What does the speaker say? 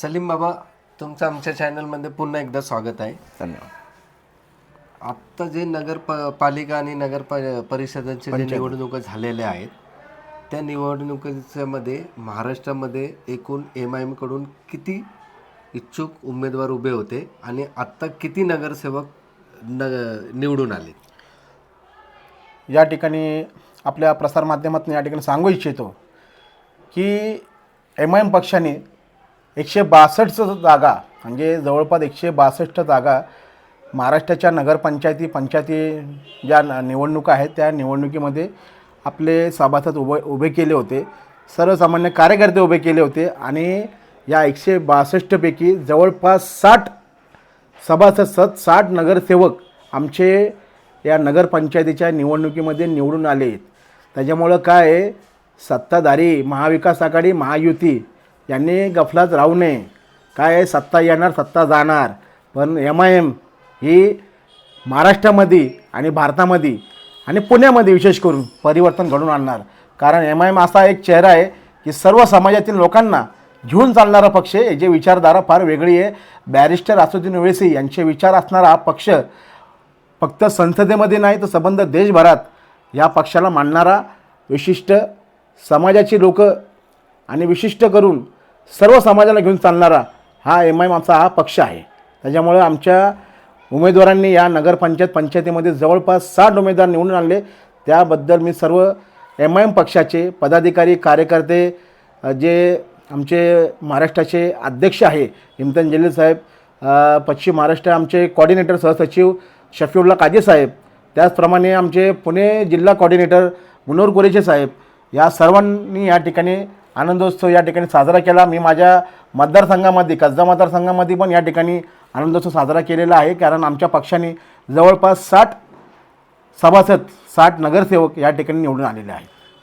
सलीम बाबा, तुमचं आमच्या चॅनलमध्ये पुन्हा एकदा स्वागत आहे. धन्यवाद. आत्ता जे पालिका आणि परिषदांचे जे निवडणुका झालेल्या आहेत, त्या निवडणुकीमध्ये महाराष्ट्रामध्ये एकूण MIM कडून किती इच्छुक उमेदवार उभे होते आणि आत्ता किती नगरसेवक निवडून आले? या ठिकाणी आपल्या प्रसारमाध्यमातून या ठिकाणी सांगू इच्छितो की MIM पक्षाने 162 जागा म्हणजे जवळपास 162 जागा महाराष्ट्राच्या पंचायती ज्या निवडणुका आहेत त्या निवडणुकीमध्ये आपले सभासद उभे केले होते. सर्वसामान्य कार्यकर्ते उभे केले होते आणि या 162 पैकी जवळपास 60 सभासद 60 नगरसेवक आमचे या नगरपंचायतीच्या निवडणुकीमध्ये निवडून आले. त्याच्यामुळं काय आहे, सत्ताधारी महाविकास आघाडी महायुती यांनी गफलात राहू नये. काय आहे, सत्ता येणार सत्ता जाणार, पण MIM ही महाराष्ट्रामध्ये आणि भारतामध्ये आणि पुण्यामध्ये विशेष करून परिवर्तन घडून आणणार. कारण MIM असा एक चेहरा आहे की सर्व समाजातील लोकांना घेऊन चालणारा पक्ष आहे. जे विचारधारा फार वेगळी आहे. बॅरिस्टर असुद्दीन ओवैसी यांचे विचार असणारा हा पक्ष फक्त संसदेमध्ये नाही तर संबंध देशभरात या पक्षाला मानणारा, विशिष्ट समाजाची लोक आणि विशिष्ट करून सर्व समाजाला घेऊन चालणारा हा MIM आमचा हा पक्ष आहे. त्याच्यामुळे आमच्या उमेदवारांनी या पंचायतीमध्ये जवळपास 60 उमेदवार निवडून आणले. त्याबद्दल मी सर्व MIM पक्षाचे पदाधिकारी कार्यकर्ते, जे आमचे महाराष्ट्राचे अध्यक्ष आहे इम्तियाज जलील साहेब, पश्चिम महाराष्ट्र आमचे कोऑर्डिनेटर सहसचिव शफीउल्लाह काजी साहेब, त्याचप्रमाणे आमचे पुणे जिल्हा कोऑर्डिनेटर मुनोर कुरेशी साहेब, या सर्वांनी या ठिकाणी आनंदोत्सव या ठिकाणी साजरा केला. मी माझ्या मतदारसंघामध्ये कसबा मतदारसंघामध्ये पण या ठिकाणी आनंदोत्सव साजरा केलेला आहे. कारण आमच्या पक्षाने जवळपास 60 सभासद 60 नगरसेवक या ठिकाणी निवडून आलेले आहेत.